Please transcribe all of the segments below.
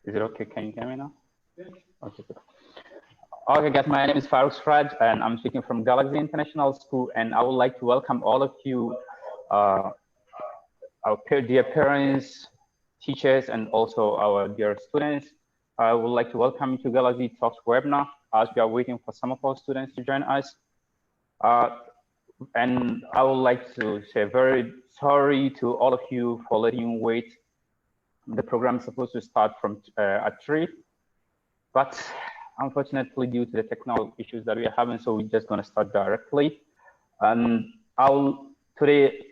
Is it okay? Can you hear me now? Okay, good. Okay, guys, my name is Farouk Sraj, and I'm speaking from Galaxy International School, and I would like to welcome all of you, our dear parents, teachers, and also our dear students. I would like to welcome you to Galaxy Talks webinar as we are waiting for some of our students to join us. And I would like to say very sorry to all of you for letting you wait. The program is supposed to start from at 3, but unfortunately, due to the technical issues that we are having, so we're just going to start directly. And today,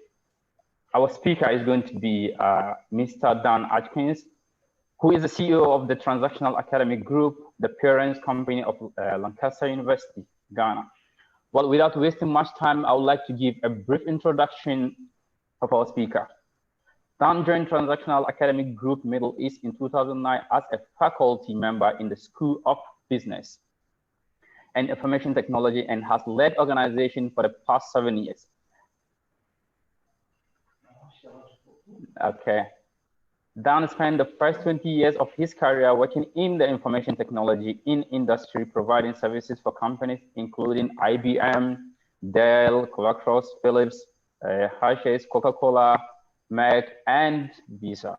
our speaker is going to be Mr. Dan Adkins, who is the CEO of the Transnational Academic Group, the parents company of Lancaster University Ghana. Well, without wasting much time, I would like to give a brief introduction of our speaker. Dan joined Transnational Academic Group Middle East in 2009 as a faculty member in the School of Business and Information Technology and has led organization for the past 7 years. Okay. Dan spent the first 20 years of his career working in the information technology in industry, providing services for companies including IBM, Dell, Qualcomm, Philips, Hershey's, Coca-Cola, Merck, and Visa.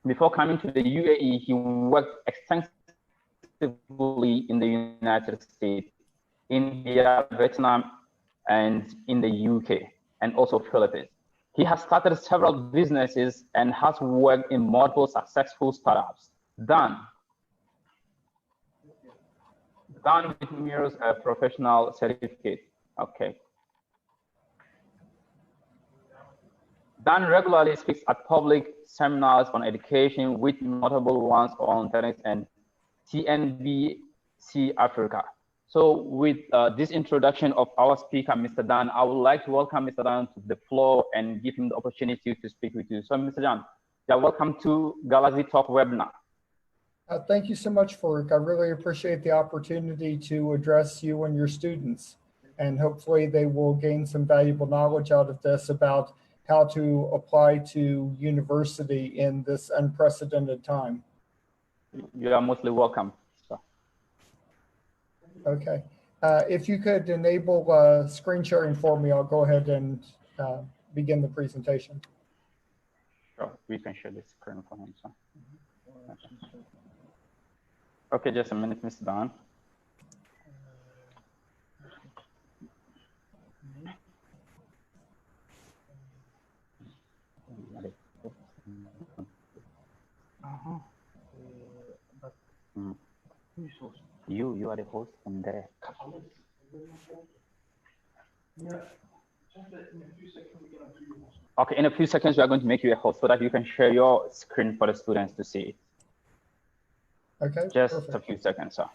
Before coming to the UAE, he worked extensively in the United States, India, Vietnam, and in the UK, and also Philippines. He has started several businesses and has worked in multiple successful startups. Dan with numerous professional certificates. Okay. Dan regularly speaks at public seminars on education, with notable ones on TEDx and TNBC Africa. So with this introduction of our speaker, Mr. Dan, I would like to welcome Mr. Dan to the floor and give him the opportunity to speak with you. So Mr. Dan, welcome to Galaxy Talk webinar. Thank you so much, Farouk. I really appreciate the opportunity to address you and your students, and hopefully they will gain some valuable knowledge out of this about how to apply to university in this unprecedented time. You are mostly welcome. So. Okay. If you could enable screen sharing for me, I'll go ahead and begin the presentation. Sure, we can share the screen for him. So. Okay, just a minute, Mr. Dan. You are the host and there. Okay, in a few seconds we are going to make you a host so that you can share your screen for the students to see it. Okay. Just perfect. a few seconds, sir.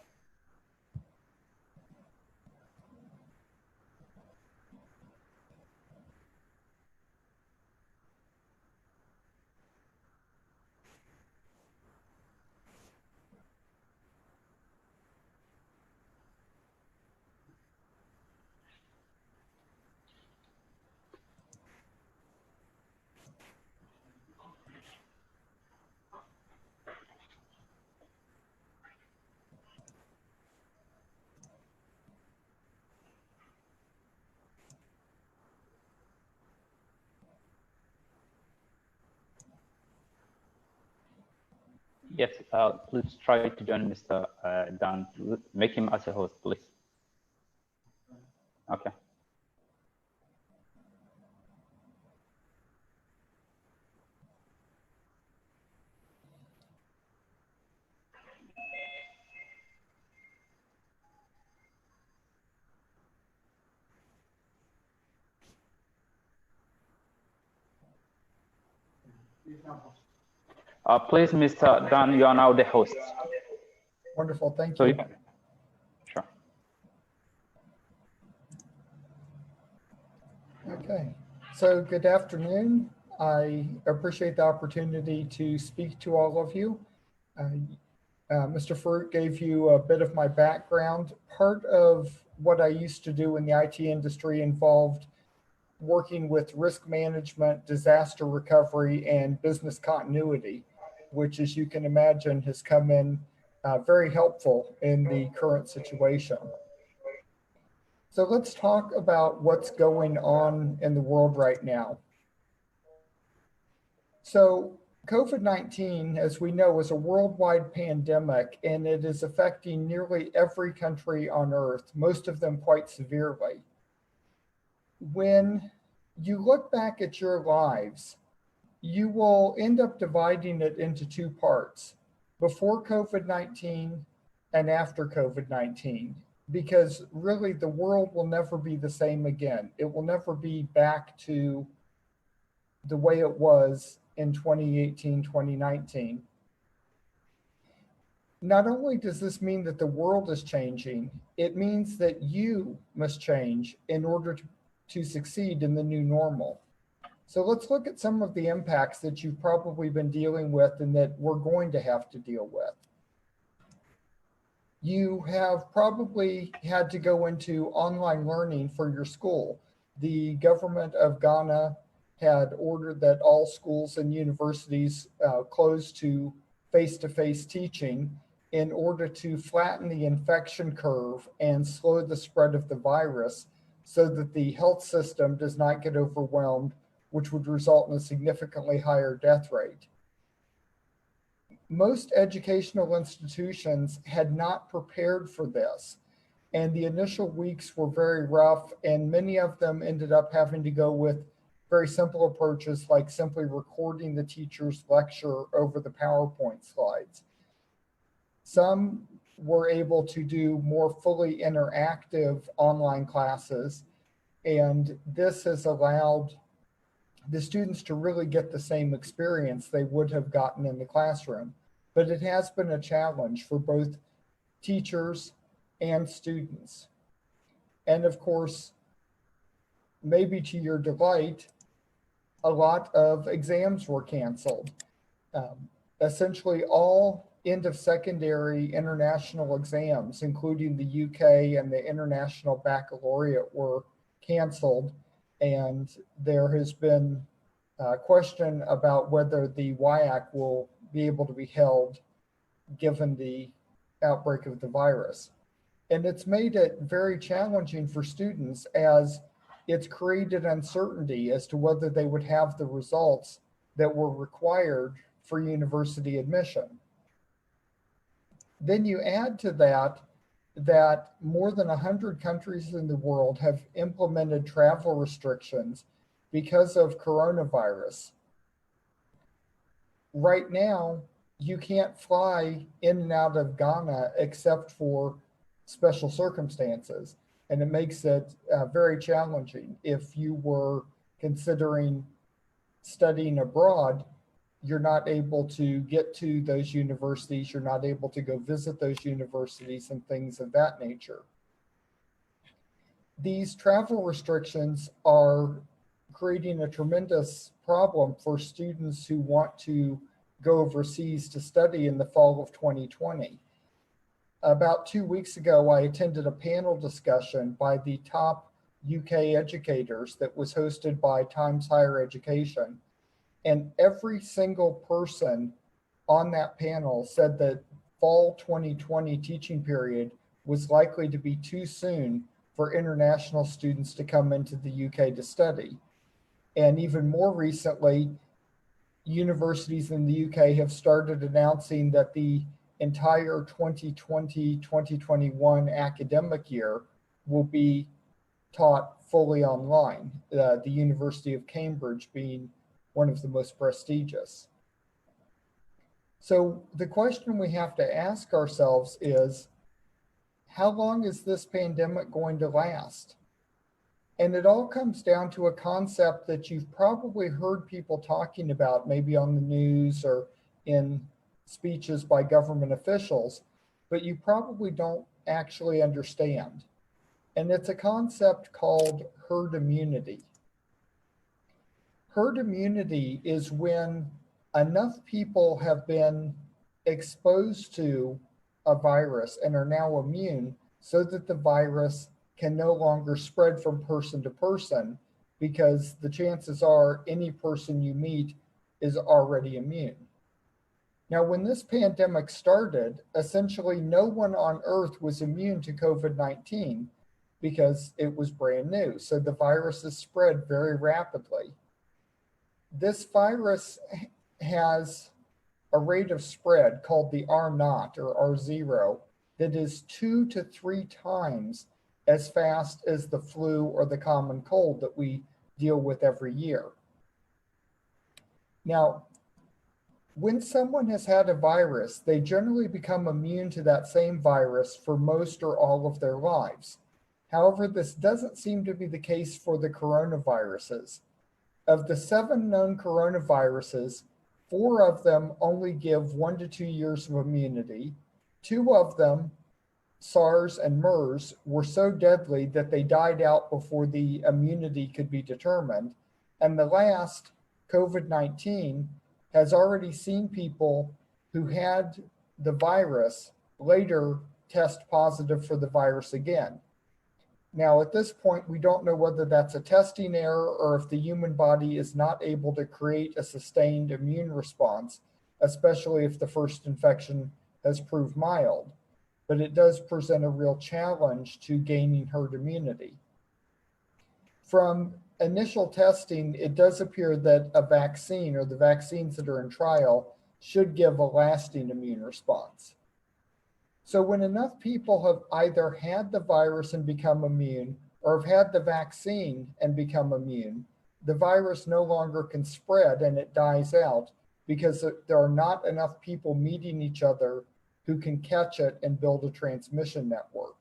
Yes, please try to join Mr. Dan. Make him as a host, please. Okay. Please, Mr. Dan, you are now the host. Wonderful, thank So you. Sure. Okay, so good afternoon. I appreciate the opportunity to speak to all of you. Mr. Fruit gave you a bit of my background. Part of what I used to do in the IT industry involved working with risk management, disaster recovery, and business continuity, which, as you can imagine, has come in very helpful in the current situation. So let's talk about what's going on in the world right now. So COVID-19, as we know, is a worldwide pandemic, and it is affecting nearly every country on earth, most of them quite severely. When you look back at your lives, you will end up dividing it into two parts, before COVID-19 and after COVID-19, because really the world will never be the same again. It will never be back to the way it was in 2018, 2019. Not only does this mean that the world is changing, it means that you must change in order to succeed in the new normal. So let's look at some of the impacts that you've probably been dealing with and that we're going to have to deal with. You have probably had to go into online learning for your school. The government of Ghana had ordered that all schools and universities close to face-to-face teaching in order to flatten the infection curve and slow the spread of the virus so that the health system does not get overwhelmed, which would result in a significantly higher death rate. Most educational institutions had not prepared for this, and the initial weeks were very rough, and many of them ended up having to go with very simple approaches like simply recording the teacher's lecture over the PowerPoint slides. Some were able to do more fully interactive online classes, and this has allowed the students to really get the same experience they would have gotten in the classroom. But it has been a challenge for both teachers and students. And of course, maybe to your delight, a lot of exams were canceled. Essentially all end of secondary international exams, including the UK and the International Baccalaureate, were canceled. And there has been a question about whether the WIAC will be able to be held given the outbreak of the virus. And it's made it very challenging for students as it's created uncertainty as to whether they would have the results that were required for university admission. Then you add to that more than 100 countries in the world have implemented travel restrictions because of coronavirus. Right now, you can't fly in and out of Ghana except for special circumstances, and it makes it very challenging. If you were considering studying abroad, you're not able to get to those universities, you're not able to go visit those universities and things of that nature. These travel restrictions are creating a tremendous problem for students who want to go overseas to study in the fall of 2020. About 2 weeks ago, I attended a panel discussion by the top UK educators that was hosted by Times Higher Education. And every single person on that panel said that fall 2020 teaching period was likely to be too soon for international students to come into the UK to study. And even more recently, universities in the UK have started announcing that the entire 2020-2021 academic year will be taught fully online, the University of Cambridge being one of the most prestigious. So the question we have to ask ourselves is, how long is this pandemic going to last? And it all comes down to a concept that you've probably heard people talking about, maybe on the news or in speeches by government officials, but you probably don't actually understand. And it's a concept called herd immunity. Herd immunity is when enough people have been exposed to a virus and are now immune so that the virus can no longer spread from person to person, because the chances are any person you meet is already immune. Now, when this pandemic started, essentially no one on Earth was immune to COVID-19 because it was brand new. So the virus is spread very rapidly. This virus has a rate of spread called the R0 or R0 that is 2 to 3 times as fast as the flu or the common cold that we deal with every year. Now, when someone has had a virus, they generally become immune to that same virus for most or all of their lives. However, this doesn't seem to be the case for the coronaviruses. Of the 7 known coronaviruses, 4 of them only give 1 to 2 years of immunity. 2 of them, SARS and MERS, were so deadly that they died out before the immunity could be determined. And the last, COVID-19, has already seen people who had the virus later test positive for the virus again. Now, at this point, we don't know whether that's a testing error or if the human body is not able to create a sustained immune response, especially if the first infection has proved mild. But it does present a real challenge to gaining herd immunity. From initial testing, it does appear that a vaccine or the vaccines that are in trial should give a lasting immune response. So when enough people have either had the virus and become immune or have had the vaccine and become immune, the virus no longer can spread and it dies out because there are not enough people meeting each other who can catch it and build a transmission network.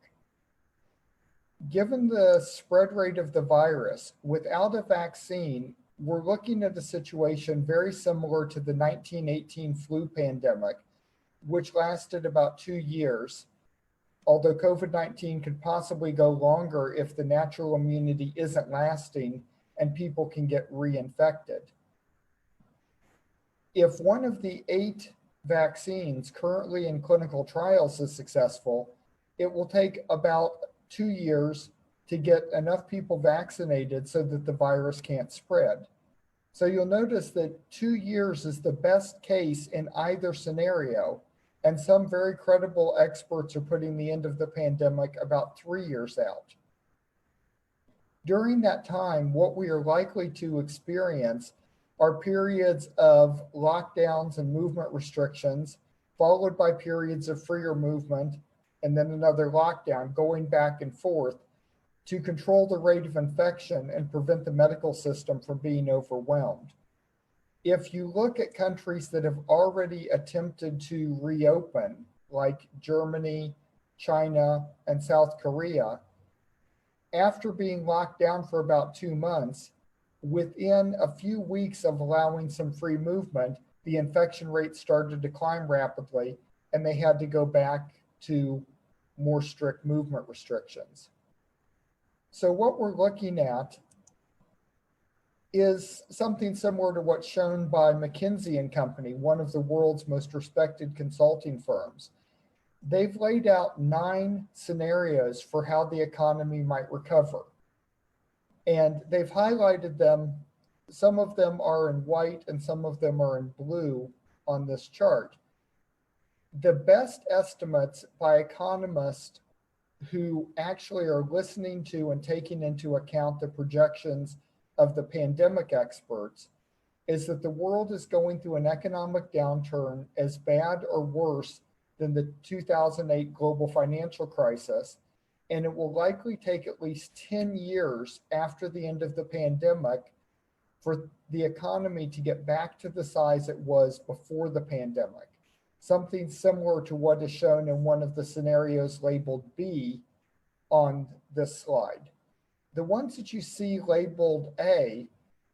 Given the spread rate of the virus, without a vaccine, we're looking at a situation very similar to the 1918 flu pandemic, which lasted about 2 years, although COVID-19 could possibly go longer if the natural immunity isn't lasting and people can get reinfected. If one of the 8 vaccines currently in clinical trials is successful, it will take about 2 years to get enough people vaccinated so that the virus can't spread. So you'll notice that 2 years is the best case in either scenario, and some very credible experts are putting the end of the pandemic about 3 years out. During that time, what we are likely to experience are periods of lockdowns and movement restrictions, followed by periods of freer movement, and then another lockdown, going back and forth to control the rate of infection and prevent the medical system from being overwhelmed. If you look at countries that have already attempted to reopen, like Germany, China, and South Korea, after being locked down for about 2 months, within a few weeks of allowing some free movement, the infection rate started to climb rapidly, and they had to go back to more strict movement restrictions. So what we're looking at is something similar to what's shown by McKinsey & Company, one of the world's most respected consulting firms. They've laid out 9 scenarios for how the economy might recover. And they've highlighted them. Some of them are in white and some of them are in blue on this chart. The best estimates by economists who actually are listening to and taking into account the projections of the pandemic experts is that the world is going through an economic downturn as bad or worse than the 2008 global financial crisis, and it will likely take at least 10 years after the end of the pandemic for the economy to get back to the size it was before the pandemic. Something similar to what is shown in one of the scenarios labeled B on this slide. The ones that you see labeled A,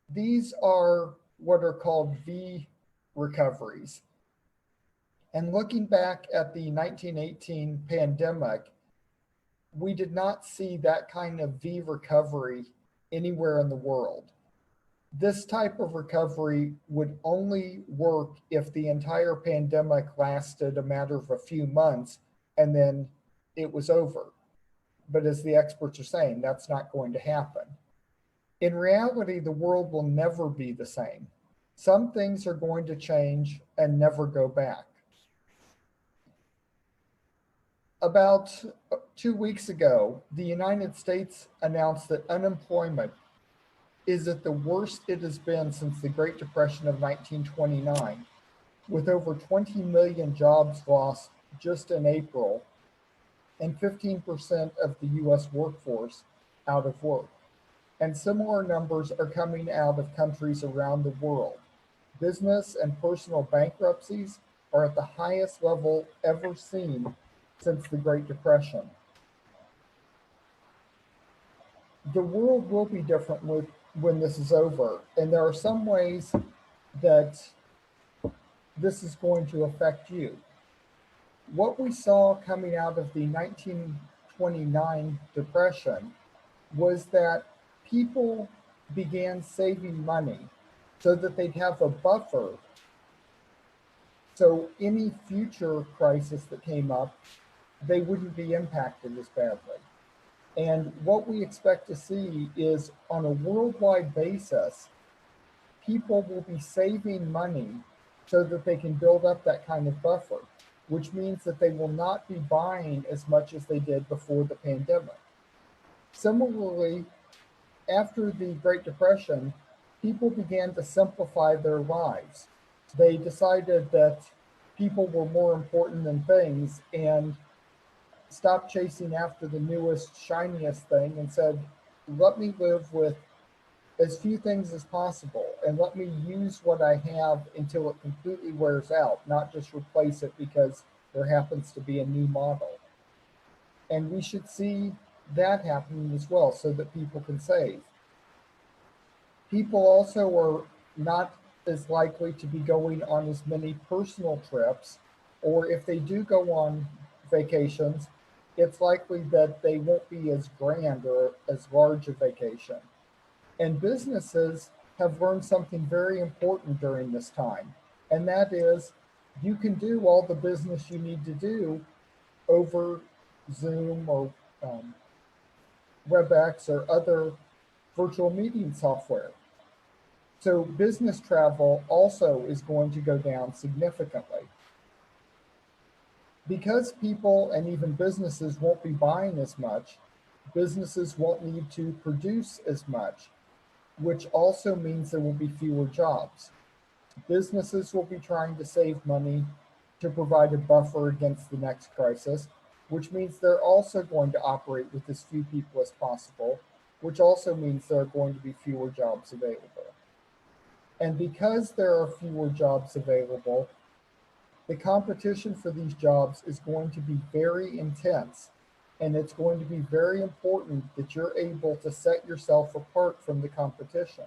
these are what are called V recoveries. And looking back at the 1918 pandemic, we did not see that kind of V recovery anywhere in the world. this type of recovery would only work if the entire pandemic lasted a matter of a few months and then it was over. But as the experts are saying, that's not going to happen. In reality, the world will never be the same. Some things are going to change and never go back. About 2 weeks ago, the United States announced that unemployment is at the worst it has been since the Great Depression of 1929, with over 20 million jobs lost just in April and 15% of the US workforce out of work. And similar numbers are coming out of countries around the world. Business and personal bankruptcies are at the highest level ever seen since the Great Depression. The world will be different when this is over, and there are some ways that this is going to affect you. What we saw coming out of the 1929 Depression was that people began saving money so that they'd have a buffer so any future crisis that came up, they wouldn't be impacted as badly. And what we expect to see is on a worldwide basis, people will be saving money so that they can build up that kind of buffer, which means that they will not be buying as much as they did before the pandemic. Similarly, after the Great Depression, people began to simplify their lives. They decided that people were more important than things and stopped chasing after the newest, shiniest thing and said, let me live with as few things as possible and let me use what I have until it completely wears out, not just replace it because there happens to be a new model. And we should see that happening as well so that people can save. People also are not as likely to be going on as many personal trips, or if they do go on vacations, it's likely that they won't be as grand or as large a vacation. And businesses have learned something very important during this time, and that is you can do all the business you need to do over Zoom or WebEx or other virtual meeting software. So business travel also is going to go down significantly. Because people and even businesses won't be buying as much, businesses won't need to produce as much, which also means there will be fewer jobs. Businesses will be trying to save money to provide a buffer against the next crisis, which means they're also going to operate with as few people as possible, which also means there are going to be fewer jobs available. And because there are fewer jobs available, the competition for these jobs is going to be very intense, and it's going to be very important that you're able to set yourself apart from the competition.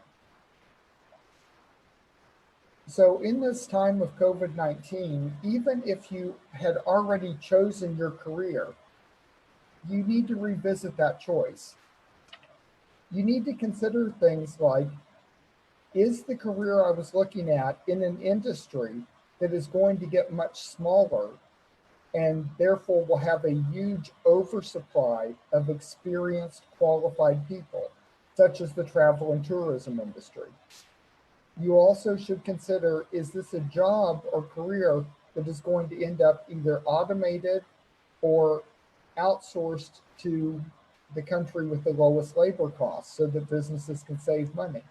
So in this time of COVID-19, even if you had already chosen your career, you need to revisit that choice. You need to consider things like, is the career I was looking at in an industry that is going to get much smaller and therefore will have a huge oversupply of experienced, qualified people, such as the travel and tourism industry? You also should consider, is this a job or career that is going to end up either automated or outsourced to the country with the lowest labor costs so that businesses can save money,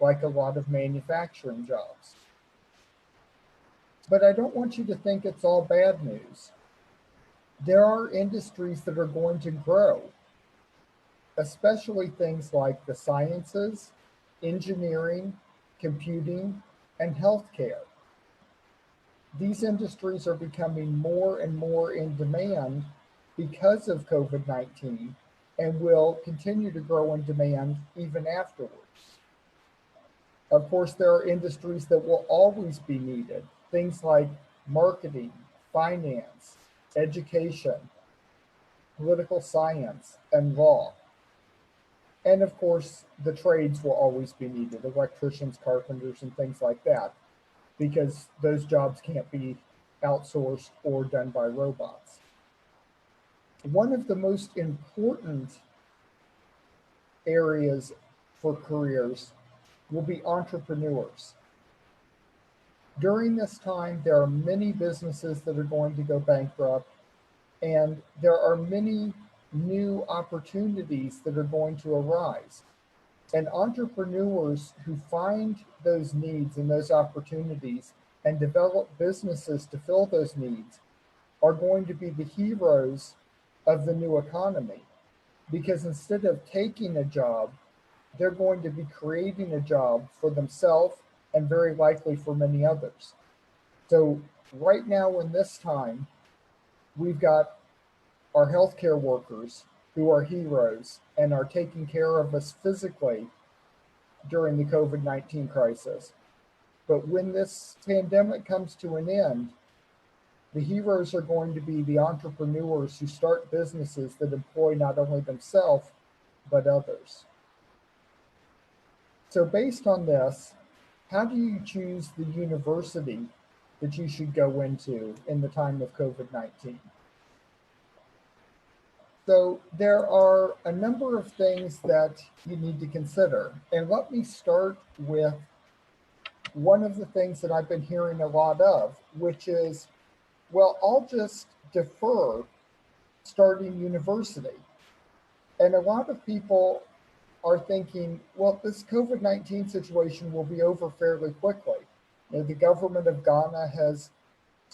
like a lot of manufacturing jobs? But I don't want you to think it's all bad news. There are industries that are going to grow, especially things like the sciences, engineering, computing, and healthcare. These industries are becoming more and more in demand because of COVID-19 and will continue to grow in demand even afterwards. Of course, there are industries that will always be needed, things like marketing, finance, education, political science, and law. And of course, the trades will always be needed, electricians, carpenters, and things like that, because those jobs can't be outsourced or done by robots. One of the most important areas for careers will be entrepreneurs. During this time, there are many businesses that are going to go bankrupt, and there are many new opportunities that are going to arise. And entrepreneurs who find those needs and those opportunities and develop businesses to fill those needs are going to be the heroes of the new economy. Because instead of taking a job, they're going to be creating a job for themselves and very likely for many others. So right now in this time, we've got our healthcare workers who are heroes and are taking care of us physically during the COVID-19 crisis. But when this pandemic comes to an end, the heroes are going to be the entrepreneurs who start businesses that employ not only themselves, but others. So based on this, how do you choose the university that you should go into in the time of COVID-19? So there are a number of things that you need to consider. And let me start with one of the things that I've been hearing a lot of, which is, well, I'll just defer starting university. And a lot of people are thinking, well, this COVID-19 situation will be over fairly quickly. You know, the government of Ghana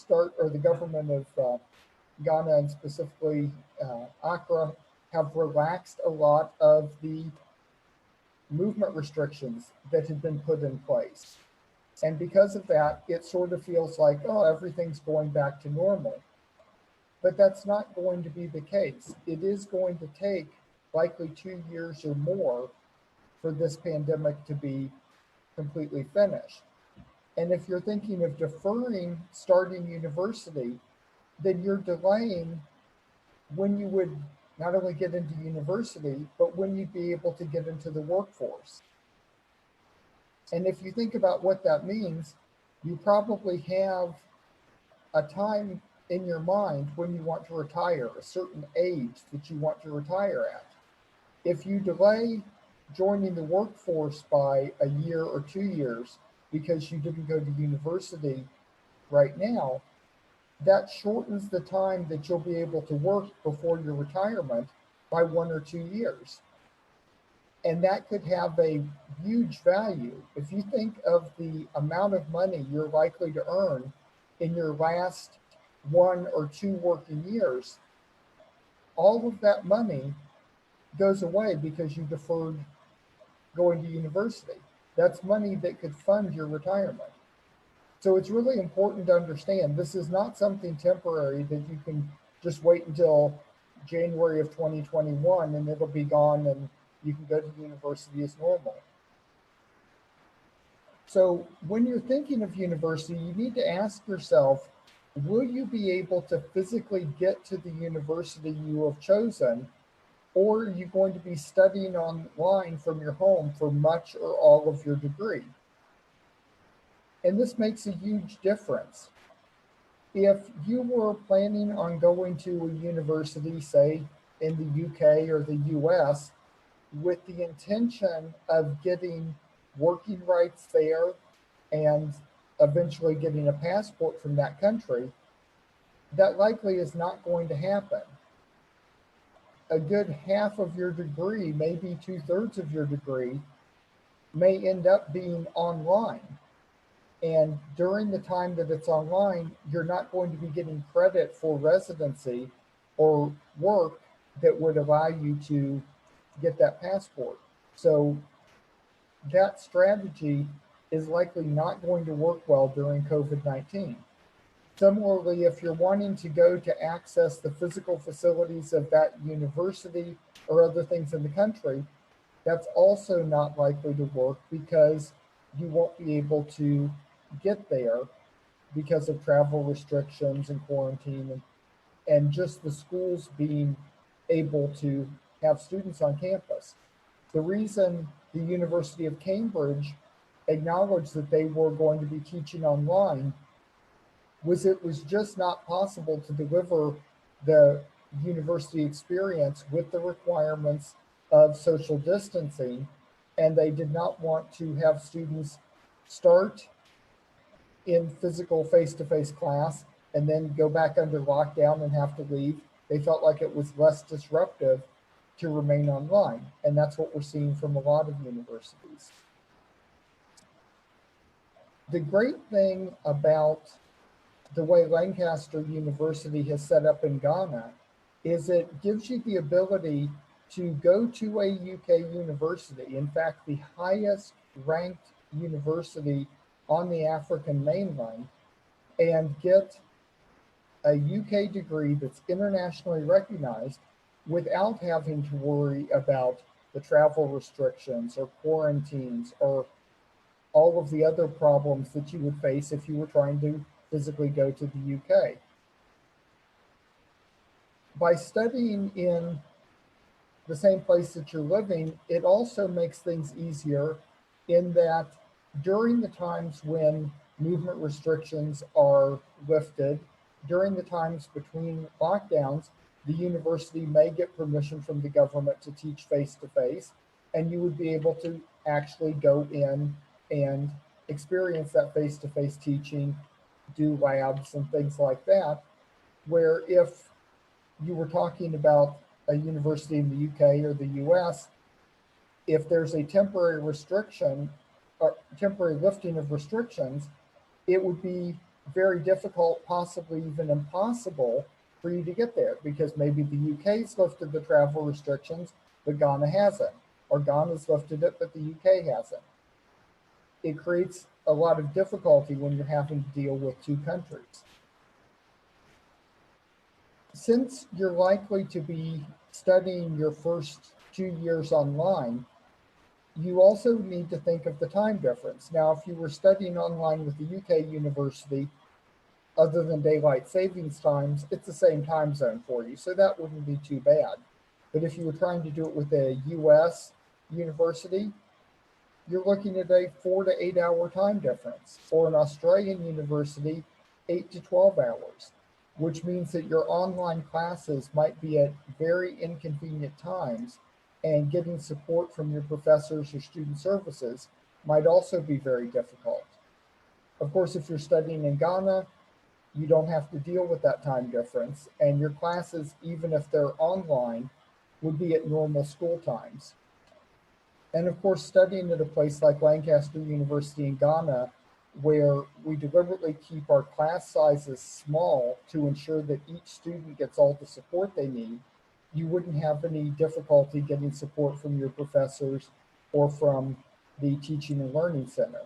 the government of Ghana and specifically Accra have relaxed a lot of the movement restrictions that had been put in place. And because of that, it sort of feels like, oh, everything's going back to normal. But that's not going to be the case. It is going to take likely 2 years or more for this pandemic to be completely finished. And if you're thinking of deferring starting university, then you're delaying when you would not only get into university, but when you'd be able to get into the workforce. And if you think about what that means, you probably have a time in your mind when you want to retire, a certain age that you want to retire at. If you delay joining the workforce by a year or 2 years because you didn't go to university right now, that shortens the time that you'll be able to work before your retirement by 1 or 2 years. And that could have a huge value. If you think of the amount of money you're likely to earn in your last 1 or 2 working years, all of that money goes away because you deferred going to university. That's money that could fund your retirement. So it's really important to understand this is not something temporary that you can just wait until January of 2021 and it'll be gone and you can go to university as normal. So when you're thinking of university, you need to ask yourself, will you be able to physically get to the university you have chosen, or are you going to be studying online from your home for much or all of your degree? And this makes a huge difference. If you were planning on going to a university, say in the UK or the US, with the intention of getting working rights there and eventually getting a passport from that country, that likely is not going to happen. A good half of your degree, maybe 2/3 of your degree, may end up being online. And during the time that it's online, you're not going to be getting credit for residency or work that would allow you to get that passport. So that strategy is likely not going to work well during COVID-19. Similarly, if you're wanting to go to access the physical facilities of that university or other things in the country, that's also not likely to work because you won't be able to get there because of travel restrictions and quarantine and just the schools being able to have students on campus. The reason the University of Cambridge acknowledged that they were going to be teaching online was it was just not possible to deliver the university experience with the requirements of social distancing, and they did not want to have students start in physical face-to-face class and then go back under lockdown and have to leave. They felt like it was less disruptive to remain online, and that's what we're seeing from a lot of universities. The great thing about the way Lancaster University has set up in Ghana is it gives you the ability to go to a UK university, in fact, the highest ranked university on the African mainland, and get a UK degree that's internationally recognized without having to worry about the travel restrictions or quarantines or all of the other problems that you would face if you were trying to physically go to the UK. By studying in the same place that you're living, it also makes things easier in that during the times when movement restrictions are lifted, during the times between lockdowns, the university may get permission from the government to teach face-to-face, and you would be able to actually go in and experience that face-to-face teaching, do labs and things like that, where if you were talking about a university in the UK or the US, if there's a temporary restriction or temporary lifting of restrictions, it would be very difficult, possibly even impossible for you to get there because maybe the UK's lifted the travel restrictions, but Ghana hasn't, or Ghana's lifted it, but the UK hasn't. It creates a lot of difficulty when you're having to deal with two countries. Since you're likely to be studying your first 2 years online, you also need to think of the time difference. Now, if you were studying online with the UK university, other than daylight savings times, it's the same time zone for you, so that wouldn't be too bad. But if you were trying to do it with a US university, you're looking at a 4 to 8 hour time difference, or an Australian university, 8 to 12 hours, which means that your online classes might be at very inconvenient times, and getting support from your professors or student services might also be very difficult. Of course, if you're studying in Ghana, you don't have to deal with that time difference, and your classes, even if they're online, would be at normal school times. And of course, studying at a place like Lancaster University in Ghana, where we deliberately keep our class sizes small to ensure that each student gets all the support they need, you wouldn't have any difficulty getting support from your professors or from the Teaching and Learning Center.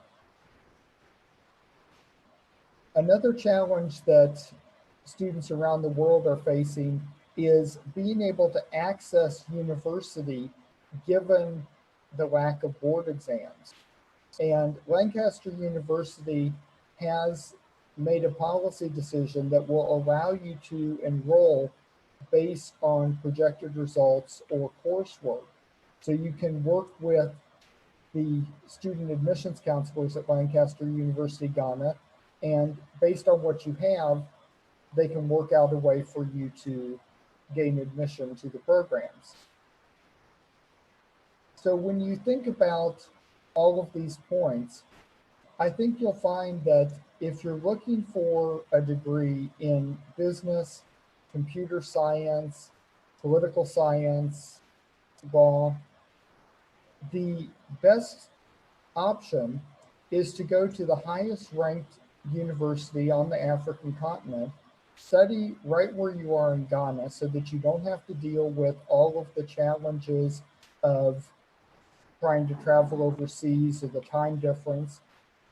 Another challenge that students around the world are facing is being able to access university given the lack of board exams. And Lancaster University has made a policy decision that will allow you to enroll based on projected results or coursework. So you can work with the student admissions counselors at Lancaster University Ghana, and based on what you have, they can work out a way for you to gain admission to the programs. So when you think about all of these points, I think you'll find that if you're looking for a degree in business, computer science, political science, law, the best option is to go to the highest ranked university on the African continent, study right where you are in Ghana so that you don't have to deal with all of the challenges of trying to travel overseas or the time difference,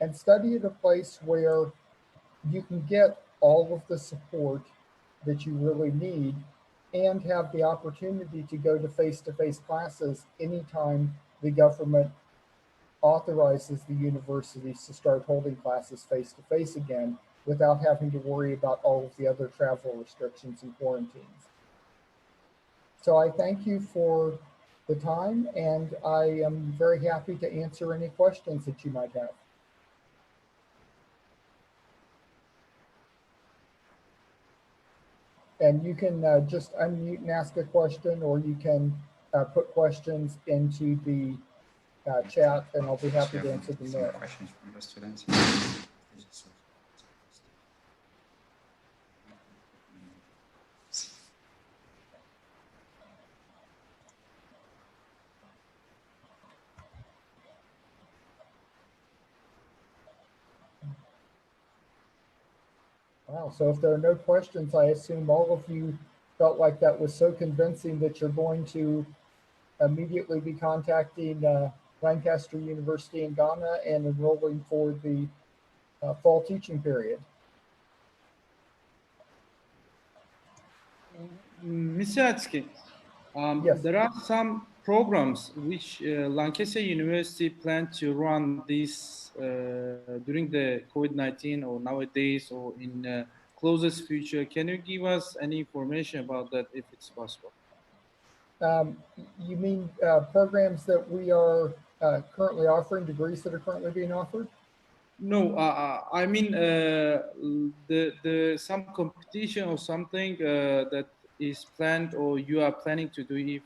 and study at a place where you can get all of the support that you really need and have the opportunity to go to face-to-face classes anytime the government authorizes the universities to start holding classes face-to-face again without having to worry about all of the other travel restrictions and quarantines. So I thank you for the time, and I am very happy to answer any questions that you might have. And you can just unmute and ask a question, or you can put questions into the chat, and I'll be happy to answer them there. Questions from the students. Wow, so if there are no questions, I assume all of you felt like that was so convincing that you're going to immediately be contacting Lancaster University in Ghana and enrolling for the fall teaching period. Mr. Adkins, Yes. there are some programs which Lancaster University plan to run this during the COVID-19 or nowadays or in closest future. Can you give us any information about that if it's possible? You mean programs that we are currently offering, degrees that are currently being offered? No, I mean the some competition or something that is planned or you are planning to do if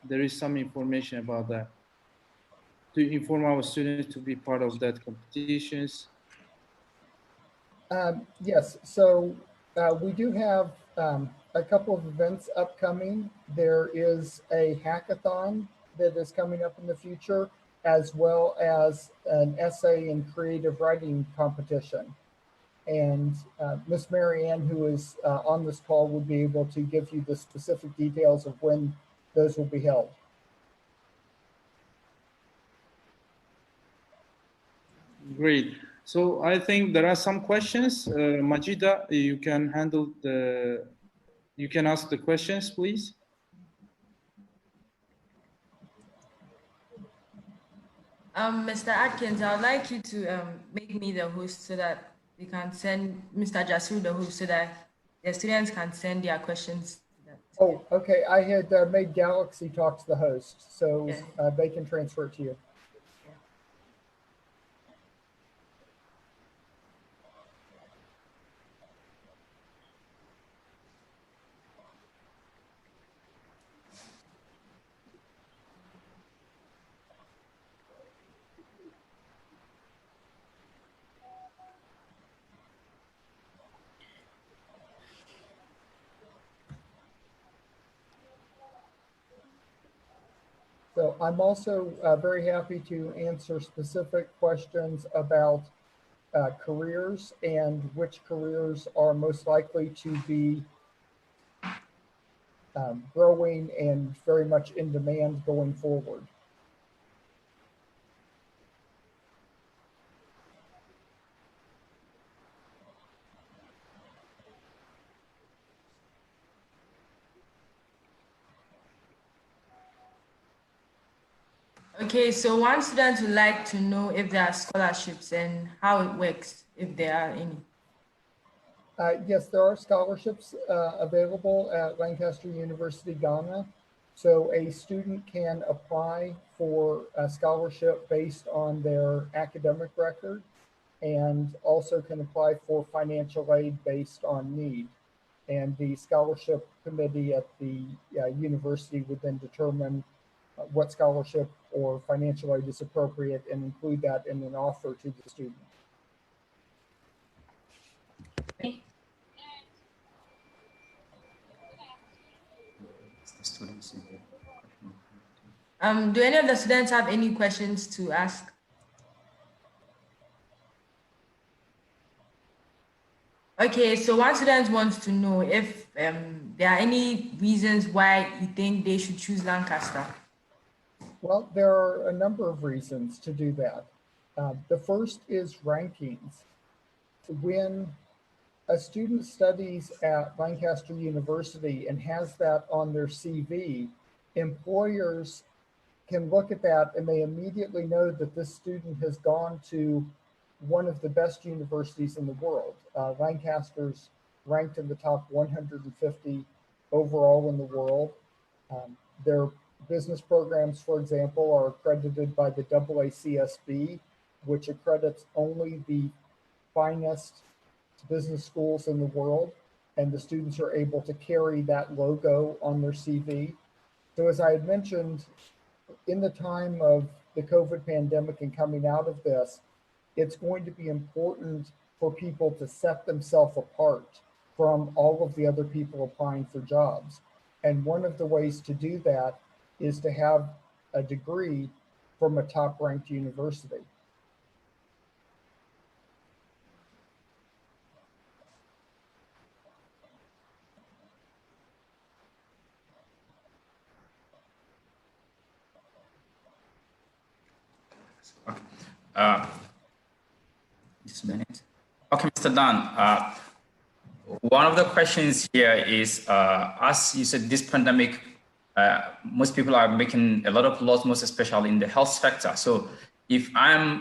there is some information about that to inform our students to be part of that competitions. Yes, so we do have a couple of events upcoming. There is a hackathon that is coming up in the future, as well as an essay and creative writing competition. And Miss Marianne, who is on this call, will be able to give you the specific details of when those will be held. Great. So I think there are some questions. Majida, you can ask the questions, please. Mr. Adkins, I would like you to make me the host so that we can send Mr. Jasru the host so that the students can send their questions. Oh, okay. I had made Galaxy talk to the host, so yeah. They can transfer it to you. So I'm also very happy to answer specific questions about careers and which careers are most likely to be growing and very much in demand going forward. Okay, so one student would like to know if there are scholarships and how it works, if there are any. Yes, there are scholarships available at Lancaster University Ghana. So a student can apply for a scholarship based on their academic record and also can apply for financial aid based on need. And the scholarship committee at the university would then determine what scholarship or financial aid is appropriate and include that in an offer to the student. Do any of the students have any questions to ask? Okay, so one student wants to know if there are any reasons why you think they should choose Lancaster. Well, there are a number of reasons to do that. The first is rankings. When a student studies at Lancaster University and has that on their CV, employers can look at that and they immediately know that this student has gone to one of the best universities in the world. Lancaster's ranked in the top 150 overall in the world. They're business programs, for example, are accredited by the AACSB, which accredits only the finest business schools in the world, and the students are able to carry that logo on their CV. So as I had mentioned, in the time of the COVID pandemic and coming out of this, it's going to be important for people to set themselves apart from all of the other people applying for jobs. And one of the ways to do that is to have a degree from a top-ranked university. Just a minute. Okay, Mr. Dan, one of the questions here is, as you said, this pandemic, most people are making a lot of loss, most especially in the health sector. So if I've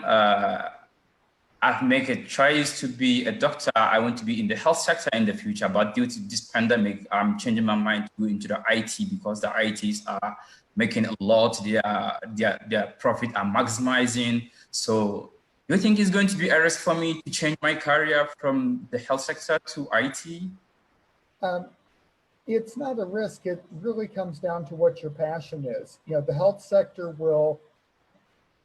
made a choice to be a doctor, I want to be in the health sector in the future, but due to this pandemic, I'm changing my mind to go into the IT because the ITs are making a lot, their profit are maximizing. So do you think it's going to be a risk for me to change my career from the health sector to IT? It's not a risk. It really comes down to what your passion is. You know, the health sector will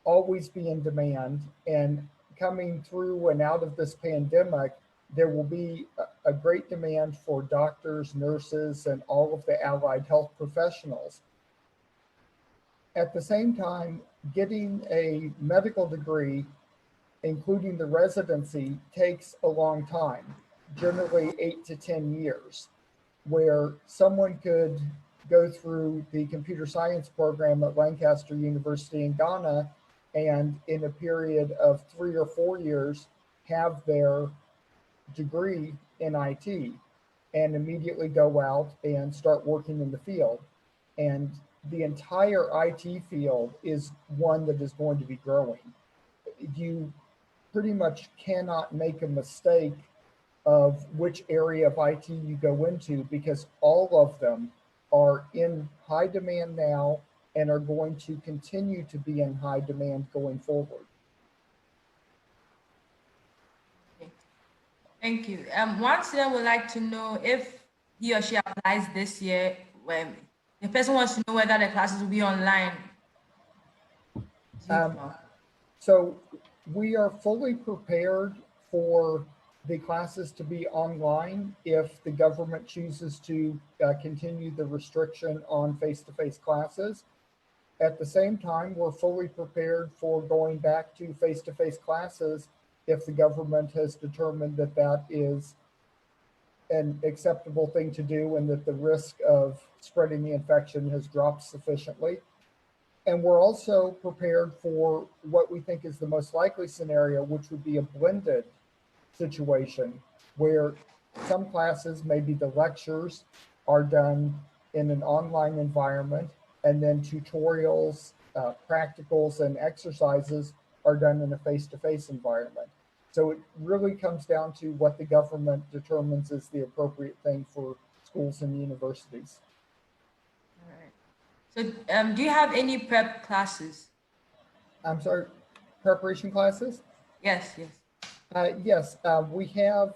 always be in demand, and coming through and out of this pandemic, there will be a great demand for doctors, nurses, and all of the allied health professionals. At the same time, getting a medical degree, including the residency, takes a long time, generally 8 to 10 years, where someone could go through the computer science program at Lancaster University in Ghana and in a period of 3 or 4 years have their degree in IT and immediately go out and start working in the field. And the entire IT field is one that is going to be growing. You pretty much cannot make a mistake of which area of IT you go into because all of them are in high demand now and are going to continue to be in high demand going forward. Thank you. One student would like to know if he or she applies this year, when the person wants to know whether the classes will be online. So we are fully prepared for the classes to be online if the government chooses to continue the restriction on face-to-face classes. At the same time, we're fully prepared for going back to face-to-face classes if the government has determined that that is an acceptable thing to do and that the risk of spreading the infection has dropped sufficiently. And we're also prepared for what we think is the most likely scenario, which would be a blended situation where some classes, maybe the lectures, are done in an online environment, and then tutorials, practicals, and exercises are done in a face-to-face environment. So it really comes down to what the government determines is the appropriate thing for schools and universities. All right. So do you have any prep classes? I'm sorry, preparation classes? Yes, yes. Yes, we have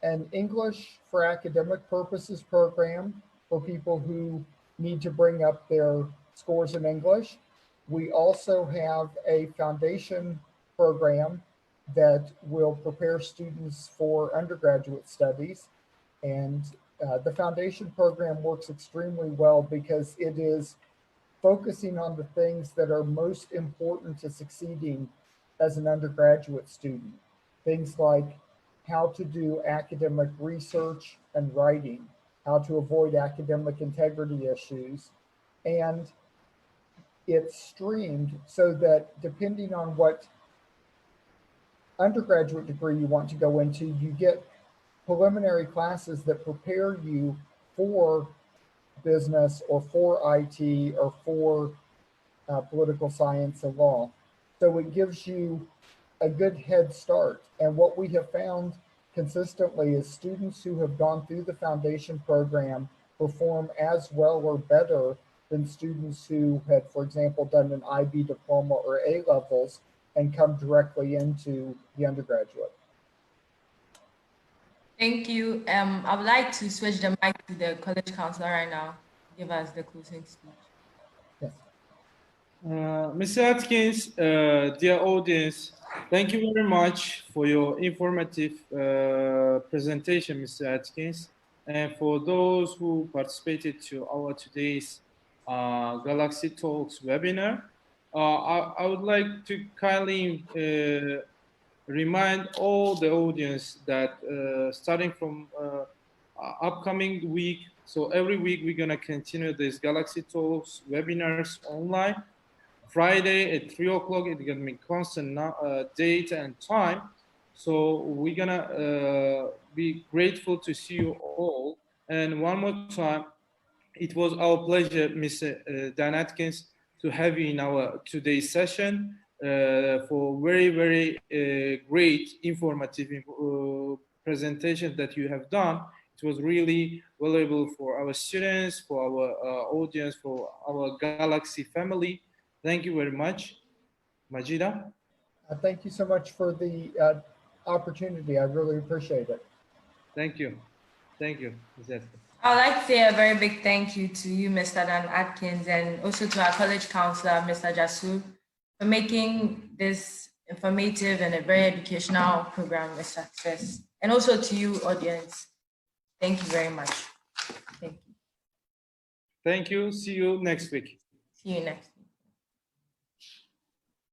an English for academic purposes program for people who need to bring up their scores in English. We also have a foundation program that will prepare students for undergraduate studies. And the foundation program works extremely well because it is focusing on the things that are most important to succeeding as an undergraduate student. Things like how to do academic research and writing, how to avoid academic integrity issues. And it's streamed so that depending on what undergraduate degree you want to go into, you get preliminary classes that prepare you for business or for IT or for political science and law. So it gives you a good head start. And what we have found consistently is students who have gone through the foundation program perform as well or better than students who had, for example, done an IB diploma or A levels and come directly into the undergraduate. Thank you. I would like to switch the mic to the college counselor right now. Give us the closing speech. Yes. Mr. Adkins, dear audience, thank you very much for your informative presentation, Mr. Adkins. And for those who participated to our today's Galaxy Talks webinar, I would like to kindly remind all the audience that starting from upcoming week, so every week we're gonna continue this Galaxy Talks webinars online. Friday at 3 o'clock, it's gonna be constant date and time. So we're gonna be grateful to see you all. And one more time, it was our pleasure, Mr. Dan Adkins, to have you in our today's session for very, very great informative presentation that you have done. It was really valuable for our students, for our audience, for our Galaxy family. Thank you very much. Majida? Thank you so much for the opportunity. I really appreciate it. Thank you. Thank you. I'd like to say a very big thank you to you, Mr. Dan Adkins, and also to our college counselor, Mr. Jasu, for making this informative and a very educational program a success. And also to you, audience. Thank you very much. Thank you. Thank you. See you next week. See you next.